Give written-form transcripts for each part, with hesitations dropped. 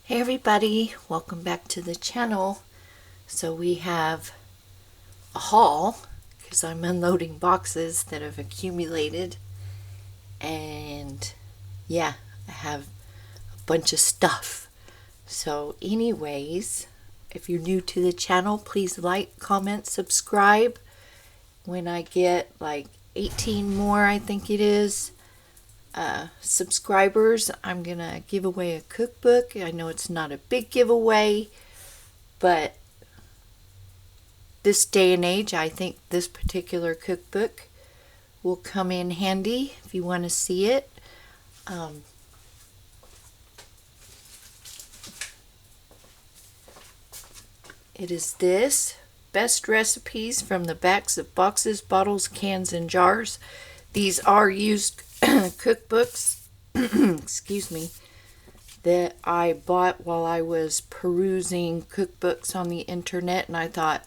Hey everybody, welcome back to the channel. So we have a haul because I'm unloading boxes that have accumulated, and yeah, I have a bunch of stuff. So anyways, if you're new to the channel, please like, comment, subscribe. When I get like 18 more, I think it is, subscribers, I'm gonna give away a cookbook. I know it's not a big giveaway, but this day and age, I think this particular cookbook will come in handy if you want to see it. It is this: best recipes from the backs of boxes, bottles, cans, and jars. These are used cookbooks, excuse me, that I bought while I was perusing cookbooks on the internet, and I thought,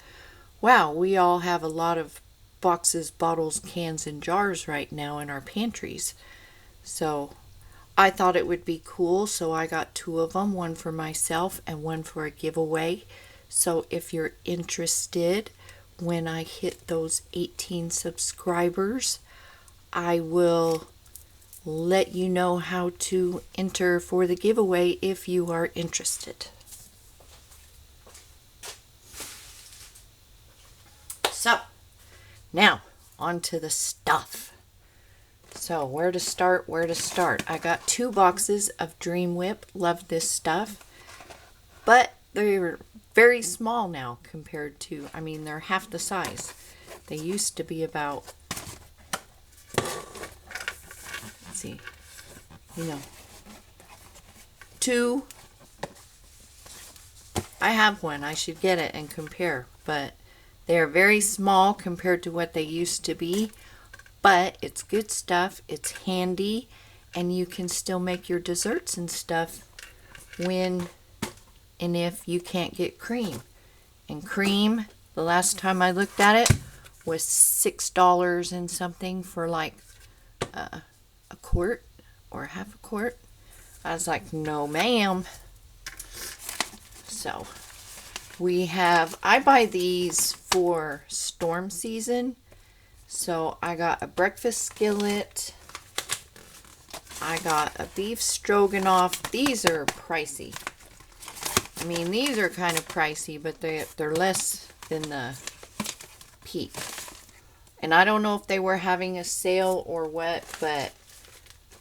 wow, we all have a lot of boxes, bottles, cans, and jars right now in our pantries. So I thought it would be cool, so I got two of them, one for myself and one for a giveaway. So if you're interested, when I hit those 18 subscribers, I will let you know how to enter for the giveaway if you are interested. So now on to the stuff. So where to start? I got 2 boxes of Dream Whip. Love this stuff, but they're very small now compared to, they're half the size. They used to be about, let's see, 2. I have one. I should get it and compare, but they are very small compared to what they used to be. But it's good stuff. It's handy, and you can still make your desserts and stuff when and if you can't get cream. And cream, the last time I looked at it, was $6 and something for like a quart or half a quart. I was like, no ma'am. So I buy these for storm season. So I got a breakfast skillet. I got a beef stroganoff. These are pricey. These are kind of pricey, but they're less than the peak. And I don't know if they were having a sale or what, but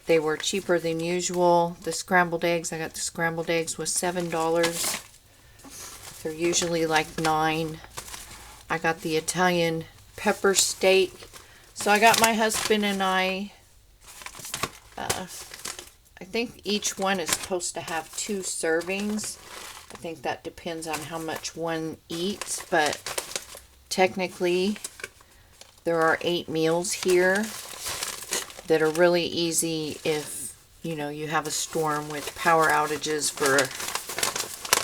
they were cheaper than usual. The scrambled eggs, I got the scrambled eggs, was $7. They're usually like $9. I got the Italian pepper steak. So I got my husband and I think each one is supposed to have 2 servings. I think that depends on how much one eats, but technically there are 8 meals here that are really easy if you have a storm with power outages for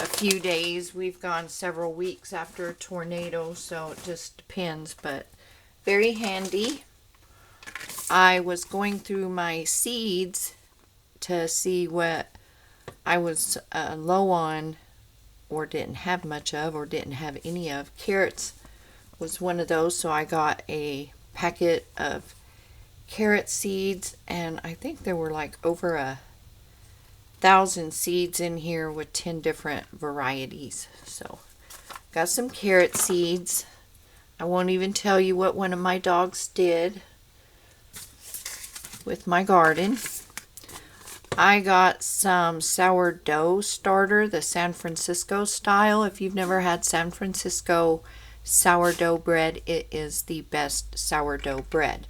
a few days. We've gone several weeks after a tornado, so it just depends, but very handy. I was going through my seeds to see what I was low on, or didn't have much of, or didn't have any of. Carrots was one of those, so I got a packet of carrot seeds, and I think there were like over 1,000 seeds in here with 10 different varieties. So got some carrot seeds. I won't even tell you what one of my dogs did with my garden. I got some sourdough starter, the San Francisco style. If you've never had San Francisco sourdough bread, it is the best sourdough bread.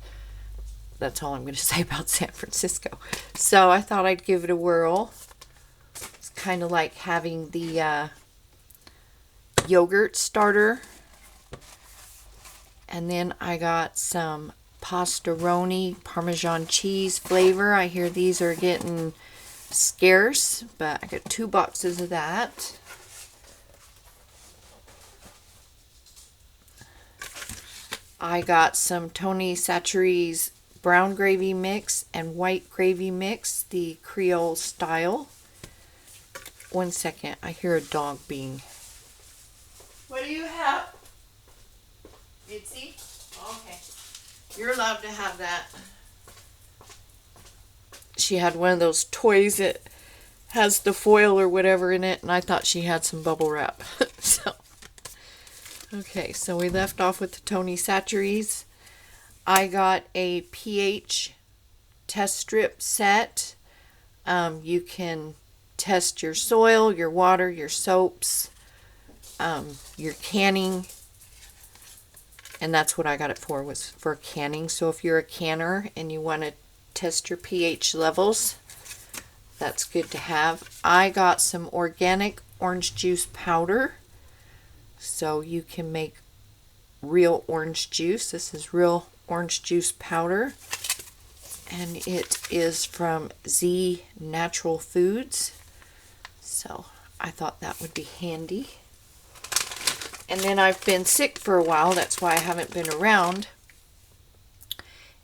That's all I'm going to say about San Francisco. So I thought I'd give it a whirl. It's kind of like having the yogurt starter. And then I got some pastaroni Parmesan cheese flavor. I hear these are getting scarce, but I got 2 boxes of that. I got some Tony Chachere's brown gravy mix and white gravy mix, the Creole style. 1 second. I hear a dog being. What do you have? Mitzi? Okay. You're allowed to have that. She had one of those toys that has the foil or whatever in it, and I thought she had some bubble wrap. Okay, so we left off with the Tony Chachere's. I got a pH test strip set. You can test your soil, your water, your soaps, your canning, and that's what I got it for, was for canning. So if you're a canner and you want to test your pH levels, that's good to have. I got some organic orange juice powder, so you can make real orange juice. This is real orange juice powder, and it is from Z Natural Foods, so I thought that would be handy. And then I've been sick for a while, that's why I haven't been around,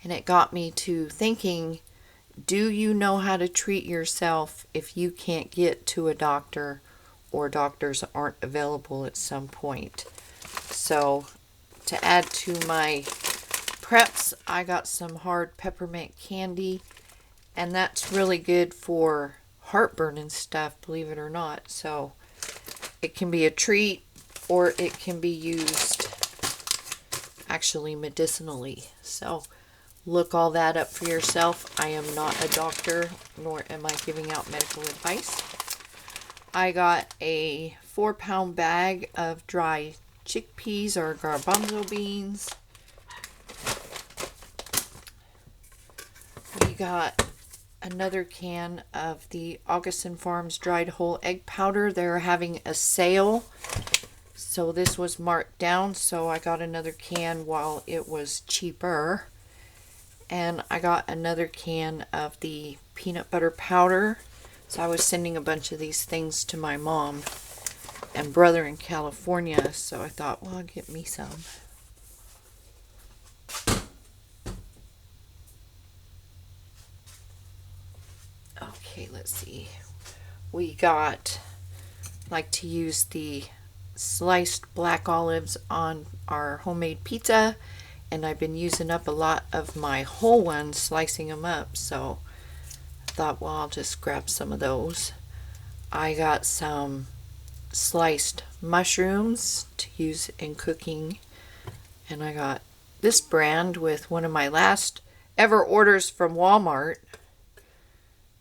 and it got me to thinking, do you know how to treat yourself if you can't get to a doctor or doctors aren't available at some point? So to add to my preps, I got some hard peppermint candy, and that's really good for heartburn and stuff, believe it or not. So it can be a treat, or it can be used actually medicinally. So look all that up for yourself. I am not a doctor, nor am I giving out medical advice. I got a 4-pound bag of dry chickpeas or garbanzo beans. We got another can of the Augustin Farms dried whole egg powder. They're having a sale, so this was marked down, so I got another can while it was cheaper. And I got another can of the peanut butter powder. So I was sending a bunch of these things to my mom and brother in California, so I thought, well, I'll get me some. Okay, let's see. We got, like to use the sliced black olives on our homemade pizza, and I've been using up a lot of my whole ones, slicing them up, so I thought, well, I'll just grab some of those. I got some sliced mushrooms to use in cooking, and I got this brand with one of my last ever orders from Walmart.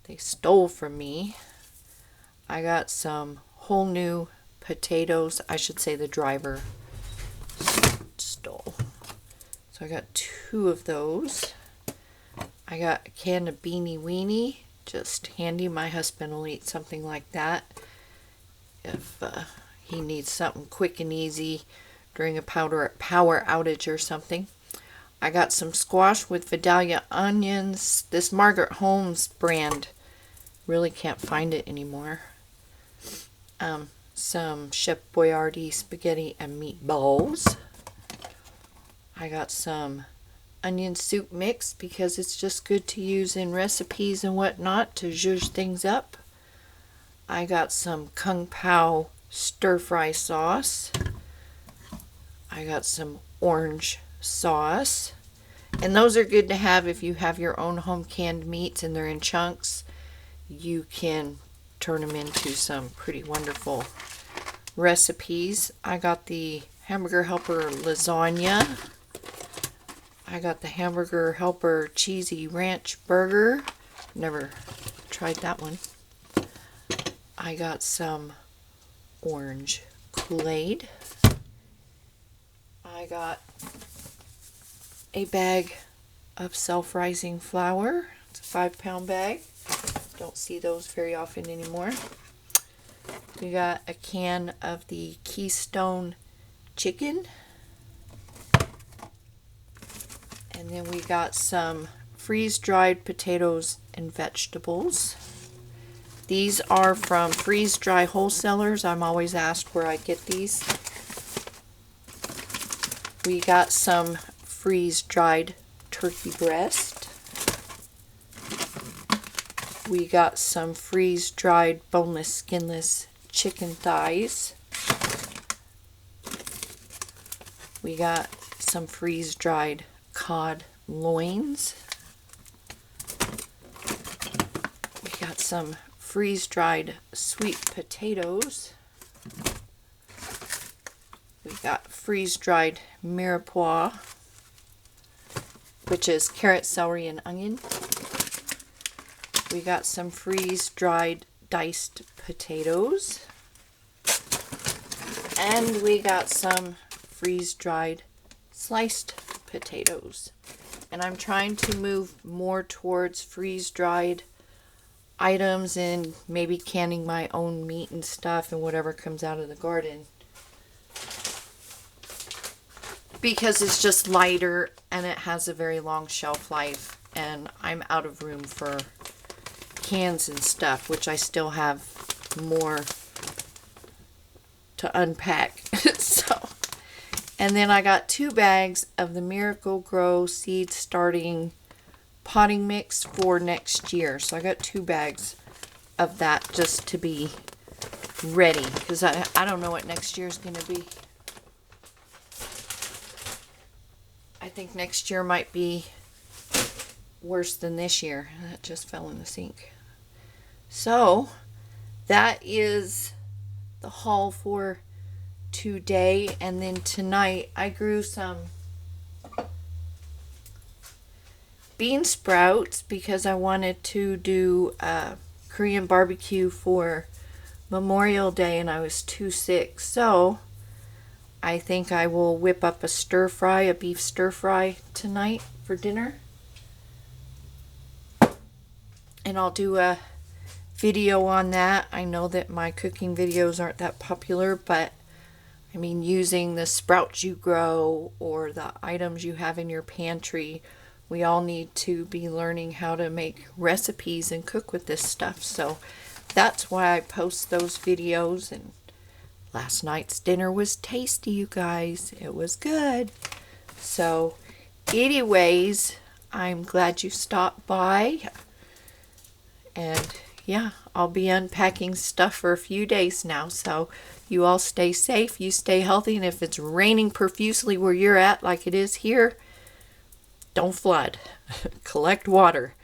They stole from me. I got some whole new potatoes. I should say the driver stole. So I got 2 of those. I got a can of Beanie Weenie, just handy. My husband will eat something like that if he needs something quick and easy during a power outage or something. I got some squash with Vidalia onions. This Margaret Holmes brand, really can't find it anymore. Some Chef Boyardee spaghetti and meatballs. I got some onion soup mix because it's just good to use in recipes and whatnot to zhuzh things up. I got some Kung Pao stir fry sauce. I got some orange sauce. And those are good to have if you have your own home canned meats and they're in chunks. You can turn them into some pretty wonderful recipes. I got the Hamburger Helper lasagna. I got the Hamburger Helper cheesy ranch burger. Never tried that one. I got some orange Kool-Aid. I got a bag of self-rising flour. It's a 5-pound bag. Don't see those very often anymore. We got a can of the Keystone chicken. And then we got some freeze-dried potatoes and vegetables. These are from Freeze Dry Wholesalers. I'm always asked where I get these. We got some freeze-dried turkey breast. We got some freeze-dried boneless, skinless chicken thighs. We got some freeze-dried cod loins. We got some freeze-dried sweet potatoes. We got freeze-dried mirepoix, which is carrot, celery, and onion. We got some freeze-dried diced potatoes. And we got some freeze-dried sliced potatoes. And I'm trying to move more towards freeze-dried items and maybe canning my own meat and stuff and whatever comes out of the garden. Because it's just lighter and it has a very long shelf life, and I'm out of room for cans and stuff, which I still have more to unpack. So, and then I got 2 bags of the Miracle Grow seed starting potting mix for next year. So I got 2 bags of that just to be ready, because I don't know what next year is going to be. I think next year might be worse than this year. That just fell in the sink. So that is the haul for today. And then tonight I grew some bean sprouts because I wanted to do a Korean barbecue for Memorial Day and I was too sick. So I think I will whip up a stir fry, a beef stir fry tonight for dinner. And I'll do a video on that. I know that my cooking videos aren't that popular, but I mean, using the sprouts you grow or the items you have in your pantry, we all need to be learning how to make recipes and cook with this stuff. So that's why I post those videos. And last night's dinner was tasty, you guys. It was good. So anyways, I'm glad you stopped by. And yeah, I'll be unpacking stuff for a few days now. So you all stay safe, you stay healthy, and if it's raining profusely where you're at like it is here, don't flood. Collect water.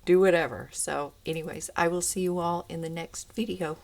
Do whatever. So anyways, I will see you all in the next video.